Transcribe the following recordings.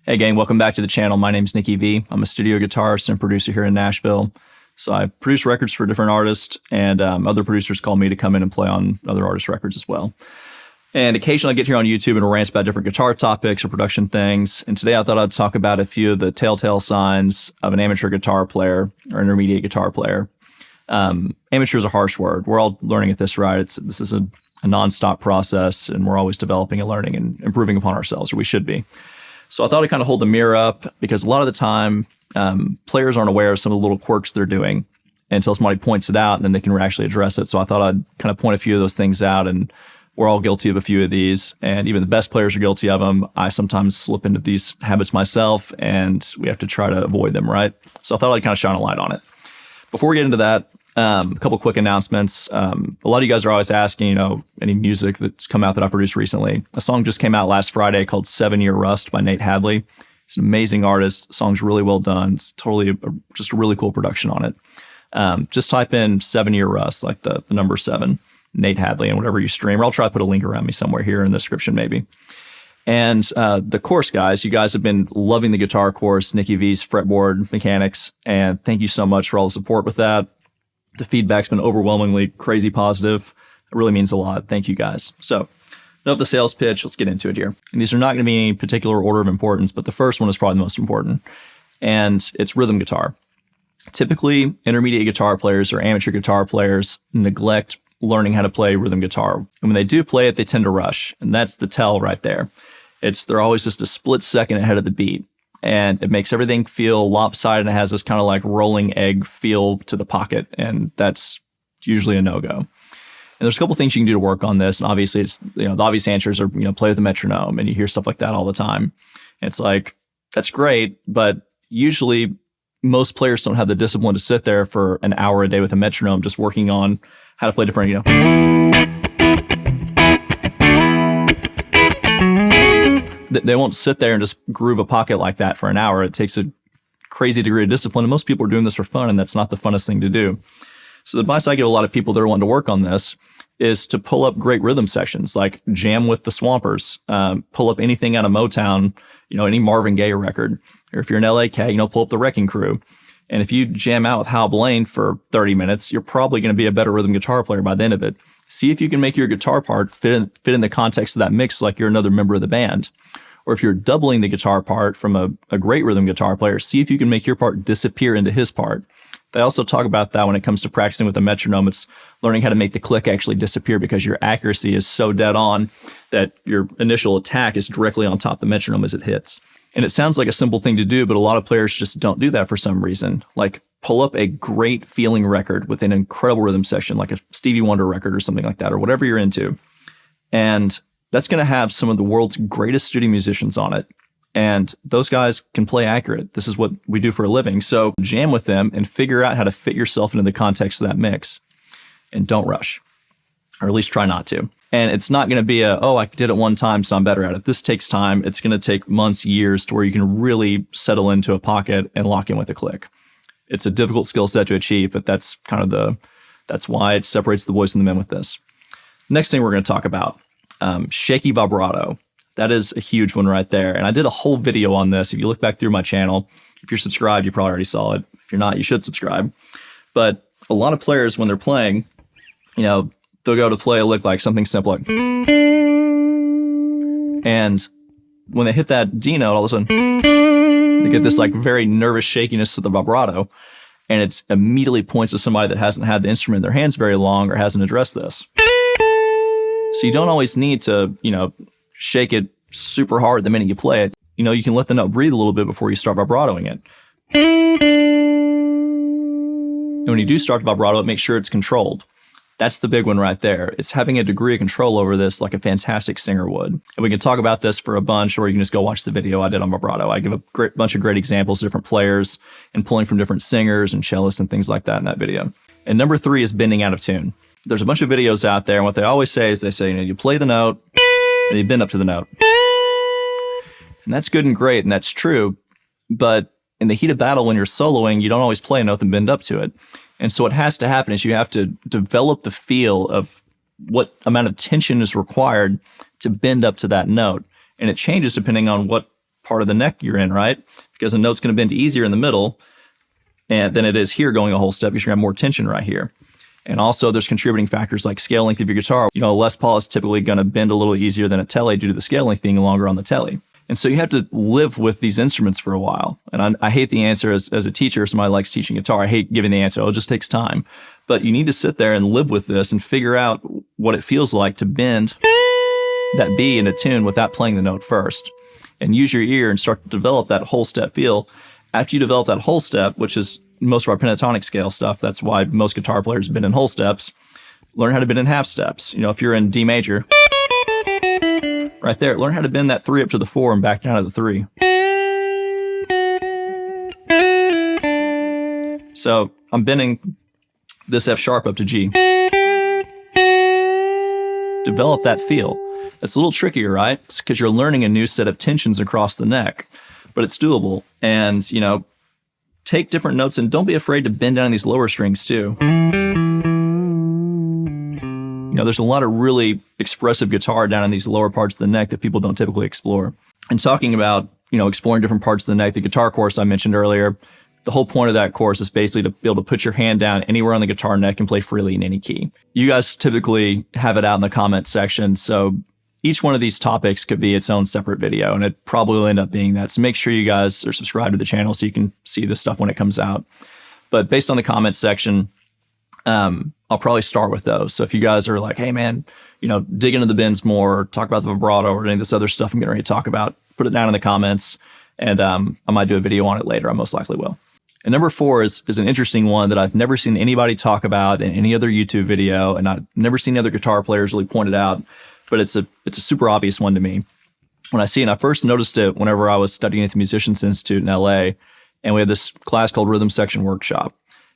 Hey gang, welcome back to the channel. My name's Nicky V. I'm a studio guitarist and producer here in Nashville. So I produce records for different artists, and other producers call me to come in and play on other artists' records as well. And occasionally I get here on YouTube and rant about different guitar topics or production things. And today I thought I'd talk about a few of the telltale signs of an amateur guitar player or intermediate guitar player. Amateur is a harsh word. We're all learning at this, right? This is a nonstop process, and we're always developing and learning and improving upon ourselves, or we should be. So I thought I'd kind of hold the mirror up, because a lot of the time, players aren't aware of some of the little quirks they're doing until somebody points it out, and then they can actually address it. So I thought I'd kind of point a few of those things out, and we're all guilty of a few of these, and even the best players are guilty of them. I sometimes slip into these habits myself, and we have to try to avoid them, right? So I thought I'd kind of shine a light on it. Before we get into that, a couple quick announcements. A lot of you guys are always asking, any music that's come out that I produced recently. A song just came out last Friday called 7 Year Rust by Nate Hadley. He's an amazing artist. The song's really well done. It's totally just a really cool production on it. Just type in 7 Year Rust, like the number 7, Nate Hadley, and whatever you stream. Or I'll try to put a link around me somewhere here in the description maybe. And the course, guys, you guys have been loving the guitar course, Nicky V's Fretboard Mechanics, and thank you so much for all the support with that. The feedback's been overwhelmingly crazy positive. It really means a lot. Thank you, guys. So, enough the sales pitch. Let's get into it here. And these are not going to be any particular order of importance, but the first one is probably the most important, and it's rhythm guitar. Typically, intermediate guitar players or amateur guitar players neglect learning how to play rhythm guitar. And when they do play it, they tend to rush, and that's the tell right there. They're always just a split second ahead of the beat. And it makes everything feel lopsided, and it has this kind of like rolling egg feel to the pocket. And that's usually a no-go. And there's a couple things you can do to work on this. And obviously it's, the obvious answers are, play with the metronome, and you hear stuff like that all the time. And it's like, that's great. But usually most players don't have the discipline to sit there for an hour a day with a metronome, just working on how to play different, They won't sit there and just groove a pocket like that for an hour. It takes a crazy degree of discipline, and most people are doing this for fun, and that's not the funnest thing to do. So the advice I give a lot of people that are wanting to work on this is to pull up great rhythm sections, like jam with the Swampers, pull up anything out of Motown, any Marvin Gaye record, or if you're an LA cat, pull up the Wrecking Crew. And if you jam out with Hal Blaine for 30 minutes, you're probably going to be a better rhythm guitar player by the end of it. See if you can make your guitar part fit in the context of that mix like you're another member of the band. Or if you're doubling the guitar part from a great rhythm guitar player, see if you can make your part disappear into his part. They also talk about that when it comes to practicing with a metronome. It's learning how to make the click actually disappear, because your accuracy is so dead on that your initial attack is directly on top of the metronome as it hits. And it sounds like a simple thing to do, but a lot of players just don't do that for some reason. Like, pull up a great feeling record with an incredible rhythm section, like a Stevie Wonder record or something like that, or whatever you're into. And that's going to have some of the world's greatest studio musicians on it. And those guys can play accurate. This is what we do for a living. So jam with them and figure out how to fit yourself into the context of that mix. And don't rush, or at least try not to. And it's not going to be I did it one time, so I'm better at it. This takes time. It's going to take months, years, to where you can really settle into a pocket and lock in with a click. It's a difficult skill set to achieve, but that's kind of that's why it separates the boys from the men with this. Next thing we're going to talk about, shaky vibrato. That is a huge one right there. And I did a whole video on this. If you look back through my channel, if you're subscribed, you probably already saw it. If you're not, you should subscribe. But a lot of players, when they're playing, they'll go to play a lick like something simple like, and when they hit that D note, all of a sudden, they get this like very nervous shakiness to the vibrato, and it immediately points to somebody that hasn't had the instrument in their hands very long or hasn't addressed this. So you don't always need to, shake it super hard the minute you play it. You can let the note breathe a little bit before you start vibratoing it. And when you do start vibrato, make sure it's controlled. That's the big one right there. It's having a degree of control over this like a fantastic singer would. And we can talk about this for a bunch, or you can just go watch the video I did on vibrato. I give a bunch of great examples of different players and pulling from different singers and cellists and things like that in that video. And number 3 is bending out of tune. There's a bunch of videos out there, and what they always say is you play the note, and you bend up to the note. And that's good and great, and that's true, but in the heat of battle when you're soloing, you don't always play a note and bend up to it. And so what has to happen is you have to develop the feel of what amount of tension is required to bend up to that note. And it changes depending on what part of the neck you're in, right? Because a note's going to bend easier in the middle than it is here going a whole step because you're going to have more tension right here. And also there's contributing factors like scale length of your guitar. You know, a Les Paul is typically going to bend a little easier than a Tele due to the scale length being longer on the Tele. And so you have to live with these instruments for a while. And I hate the answer as a teacher, somebody likes teaching guitar. I hate giving the answer, oh, it just takes time. But you need to sit there and live with this and figure out what it feels like to bend that B in a tune without playing the note first. And use your ear and start to develop that whole step feel. After you develop that whole step, which is most of our pentatonic scale stuff, that's why most guitar players have been in whole steps, learn how to bend in half steps. You know, if you're in D major, right there, learn how to bend that 3 up to the 4 and back down to the 3. So I'm bending this F sharp up to G. Develop that feel. It's a little trickier, right? It's because you're learning a new set of tensions across the neck, but it's doable. And, you know, take different notes and don't be afraid to bend down these lower strings too. You know, there's a lot of really expressive guitar down in these lower parts of the neck that people don't typically explore. And talking about, you know, exploring different parts of the neck, the guitar course I mentioned earlier, the whole point of that course is basically to be able to put your hand down anywhere on the guitar neck and play freely in any key. You guys typically have it out in the comment section, so each one of these topics could be its own separate video, and it probably will end up being that. So make sure you guys are subscribed to the channel so you can see this stuff when it comes out. But based on the comments section, I'll probably start with those. So if you guys are like, hey man, you know, dig into the bends more, talk about the vibrato or any of this other stuff I'm getting ready to talk about, put it down in the comments, and I might do a video on it later. I most likely will. And number 4 is an interesting one that I've never seen anybody talk about in any other YouTube video, and I've never seen other guitar players really point it out. But it's a super obvious one to me. When I see it, and I first noticed it whenever I was studying at the Musicians Institute in LA, and we had this class called Rhythm Section Workshop.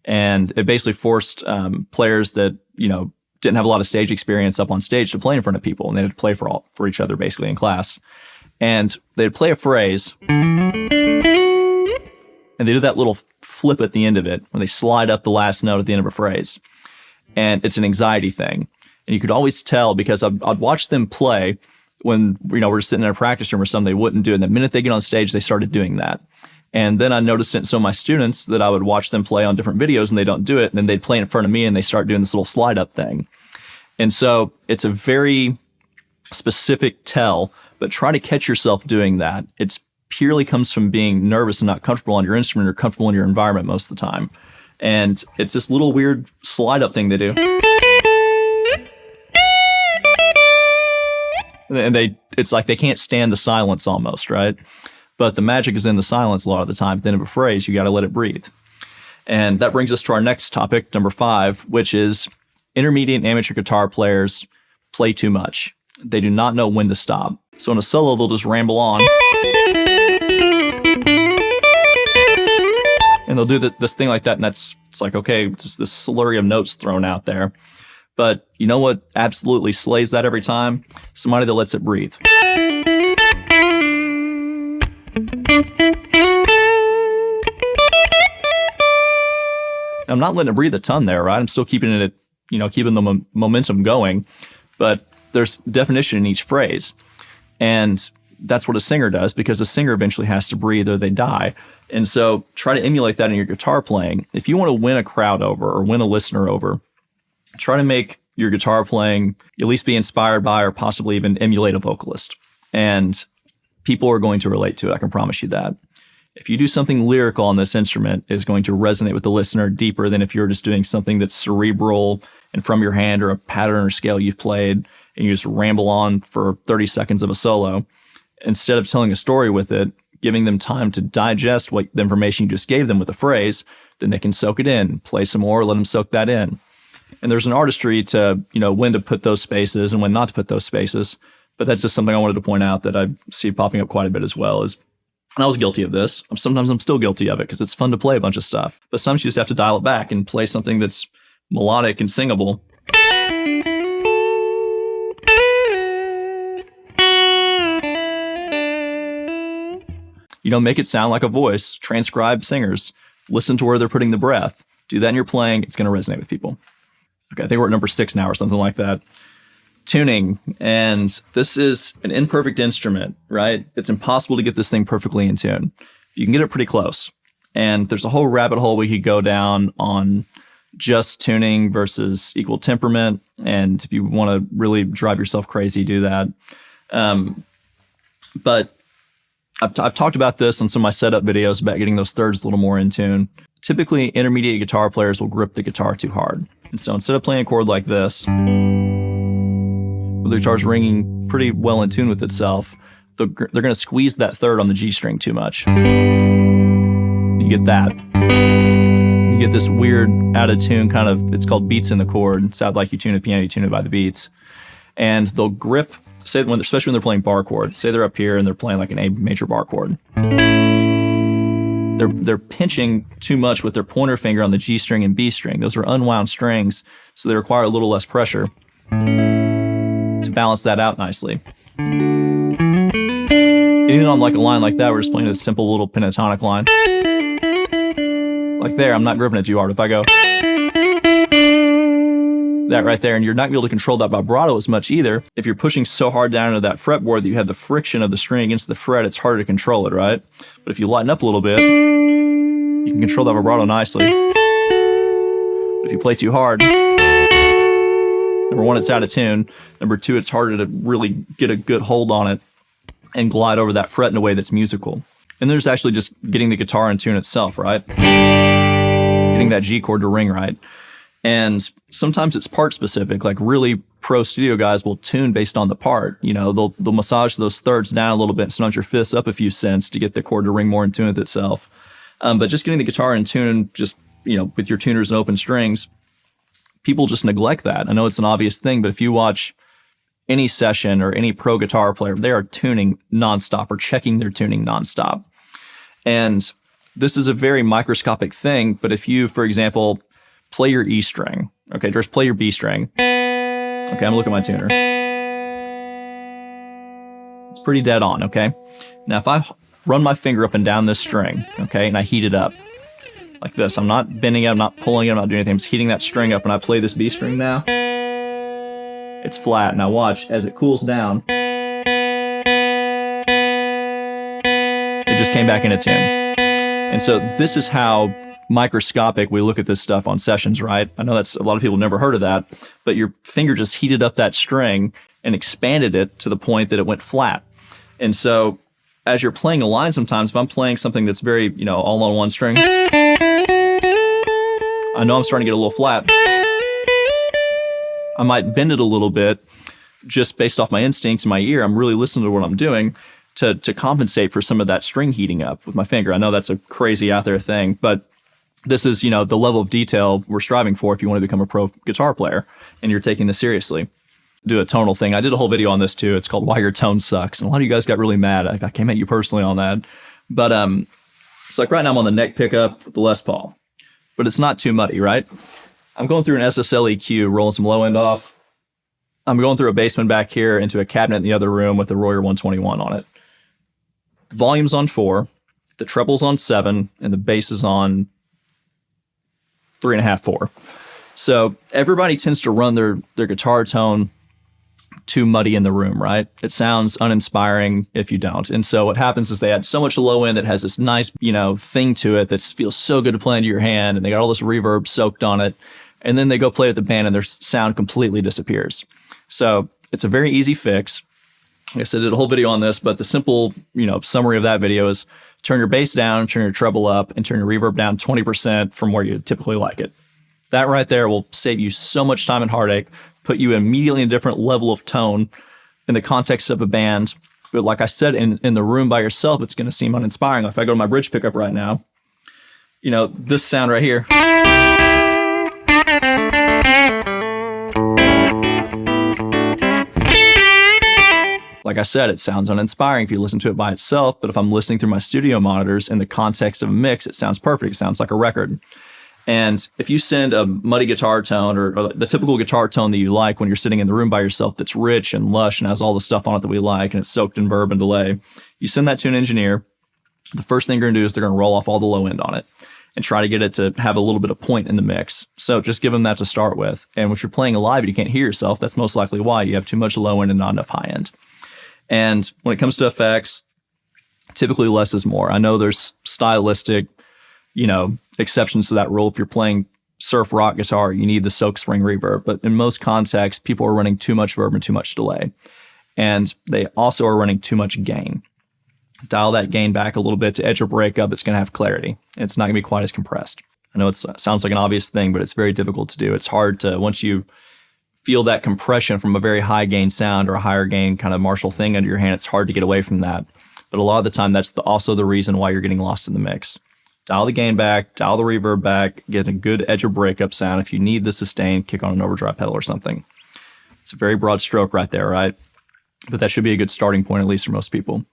And it basically forced players that, you know, didn't have a lot of stage experience up on stage to play in front of people, and they had to play for each other basically in class. And they'd play a phrase, and they do that little flip at the end of it, when they slide up the last note at the end of a phrase. And it's an anxiety thing. And you could always tell because I'd watch them play when, you know, we're sitting in a practice room or something, they wouldn't do it. And the minute they get on stage, they started doing that. And then I noticed it in some of my students that I would watch them play on different videos and they don't do it. And then they'd play in front of me and they start doing this little slide up thing. And so it's a very specific tell, but try to catch yourself doing that. It's purely comes from being nervous and not comfortable on your instrument or comfortable in your environment most of the time. And it's this little weird slide up thing they do. And it's like they can't stand the silence almost, right? But the magic is in the silence a lot of the time. At the end of a phrase, you got to let it breathe. And that brings us to our next topic, number 5, which is intermediate and amateur guitar players play too much. They do not know when to stop. So in a solo, they'll just ramble on. And they'll do this thing like that, and it's like, okay, it's just this slurry of notes thrown out there. But you know what absolutely slays that every time? Somebody that lets it breathe. I'm not letting it breathe a ton there, right? I'm still keeping it, you know, keeping the momentum going, but there's definition in each phrase. And that's what a singer does, because a singer eventually has to breathe or they die. And so try to emulate that in your guitar playing. If you want to win a crowd over or win a listener over, try to make your guitar playing at least be inspired by or possibly even emulate a vocalist. And people are going to relate to it, I can promise you that. If you do something lyrical on this instrument, it's going to resonate with the listener deeper than if you're just doing something that's cerebral and from your hand or a pattern or scale you've played and you just ramble on for 30 seconds of a solo. Instead of telling a story with it, giving them time to digest what the information you just gave them with a phrase, then they can soak it in, play some more, let them soak that in. And there's an artistry to, you know, when to put those spaces and when not to put those spaces. But that's just something I wanted to point out that I see popping up quite a bit as well. And I was guilty of this. Sometimes I'm still guilty of it because it's fun to play a bunch of stuff. But sometimes you just have to dial it back and play something that's melodic and singable. You know, make it sound like a voice. Transcribe singers. Listen to where they're putting the breath. Do that in your playing. It's going to resonate with people. Okay, I think we're at number 6 now or something like that. tuning. And this is an imperfect instrument, right? It's impossible to get this thing perfectly in tune. You can get it pretty close. And there's a whole rabbit hole we could go down on just tuning versus equal temperament. And if you want to really drive yourself crazy, do that. But I've talked about this on some of my setup videos about getting those thirds a little more in tune. Typically, intermediate guitar players will grip the guitar too hard. And so instead of playing a chord like this, where the guitar's ringing pretty well in tune with itself, they're going to squeeze that third on the G string too much. You get that. You get this weird out of tune kind of, it's called beats in the chord. Sound like you tune a piano, you tune it by the beats. And they'll grip, especially when they're playing bar chords. Say they're up here and they're playing like an A major bar chord. They're pinching too much with their pointer finger on the G string and B string. Those are unwound strings, so they require a little less pressure to balance that out nicely. Even on like a line like that, we're just playing a simple little pentatonic line. Like there, I'm not gripping it too hard. If I go that right there, and you're not going to be able to control that vibrato as much either. If you're pushing so hard down into that fretboard that you have the friction of the string against the fret, it's harder to control it, right? But if you lighten up a little bit, you can control that vibrato nicely. But if you play too hard, number one, it's out of tune. Number two, it's harder to really get a good hold on it and glide over that fret in a way that's musical. And there's actually just getting the guitar in tune itself, right? Getting that G chord to ring right. And sometimes it's part specific, like really pro studio guys will tune based on the part. You know, they'll massage those thirds down a little bit, sometimes your fifths up a few cents to get the chord to ring more in tune with itself. But just getting the guitar in tune, just, you know, with your tuners and open strings, people just neglect that. I know it's an obvious thing, but if you watch any session or any pro guitar player, they are tuning nonstop or checking their tuning nonstop. And this is a very microscopic thing, but if you, for example, play your E string, okay, just play your B string. Okay, I'm looking at my tuner. It's pretty dead on, okay? Now, if I run my finger up and down this string, okay, and I heat it up like this, I'm not bending it, I'm not pulling it, I'm not doing anything, I'm just heating that string up, and I play this B string now, it's flat. Now watch, as it cools down, it just came back into tune. And so this is how microscopic we look at this stuff on sessions, right? I know that's a lot of people never heard of that, but your finger just heated up that string and expanded it to the point that it went flat. And so as you're playing a line sometimes, if I'm playing something that's very, you know, all on one string, I know I'm starting to get a little flat. I might bend it a little bit just based off my instincts in my ear. I'm really listening to what I'm doing to compensate for some of that string heating up with my finger. I know that's a crazy out there thing, but this is, you know, the level of detail we're striving for if you want to become a pro guitar player and you're taking this seriously. Do a tonal thing. I did a whole video on this too. It's called Why Your Tone Sucks. And a lot of you guys got really mad. I came at you personally on that. But it's like right now I'm on the neck pickup with the Les Paul, but it's not too muddy, right? I'm going through an SSL EQ, rolling some low end off. I'm going through a basement back here into a cabinet in the other room with a Royer 121 on it. The volume's on 4, the treble's on 7, and the bass is on 3.5, 4. So everybody tends to run their guitar tone too muddy in the room, right? It sounds uninspiring if you don't. And so what happens is they add so much low end that has this nice, you know, thing to it that feels so good to play into your hand, and they got all this reverb soaked on it. And then they go play with the band and their sound completely disappears. So it's a very easy fix. I guess I did a whole video on this, but the simple, you know, summary of that video is turn your bass down, turn your treble up, and turn your reverb down 20% from where you typically like it. That right there will save you so much time and heartache, put you immediately in a different level of tone in the context of a band. But like I said, in the room by yourself, it's going to seem uninspiring. If I go to my bridge pickup right now, you know, this sound right here. Like I said, it sounds uninspiring if you listen to it by itself, but if I'm listening through my studio monitors in the context of a mix, it sounds perfect. It sounds like a record. And if you send a muddy guitar tone or the typical guitar tone that you like when you're sitting in the room by yourself that's rich and lush and has all the stuff on it that we like and it's soaked in verb and delay, you send that to an engineer, the first thing they're going to do is they're going to roll off all the low end on it. and try to get it to have a little bit of point in the mix. So just give them that to start with. And if you're playing live and you can't hear yourself, that's most likely why you have too much low end and not enough high end. And when it comes to effects, typically less is more. I know there's stylistic, exceptions to that rule. If you're playing surf rock guitar, you need the silk spring reverb. But in most contexts, people are running too much verb and too much delay. And they also are running too much gain. Dial that gain back a little bit to edge or break up. It's going to have clarity. It's not going to be quite as compressed. I know it sounds like an obvious thing, but it's very difficult to do. It's hard to, once you feel that compression from a very high gain sound or a higher gain kind of Marshall thing under your hand, it's hard to get away from that. But a lot of the time, that's also the reason why you're getting lost in the mix. Dial the gain back, dial the reverb back, get a good edge or breakup sound. If you need the sustain, kick on an overdrive pedal or something. It's a very broad stroke right there, right? But that should be a good starting point, at least for most people.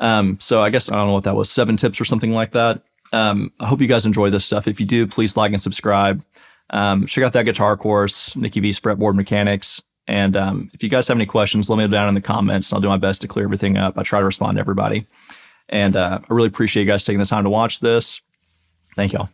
So I guess, I don't know what that was, 7 tips or something like that. I hope you guys enjoy this stuff. If you do, please like and subscribe. Check out that guitar course, Nicky V's Fretboard Mechanics. And if you guys have any questions, let me know down in the comments. I'll do my best to clear everything up. I try to respond to everybody. And I really appreciate you guys taking the time to watch this. Thank y'all.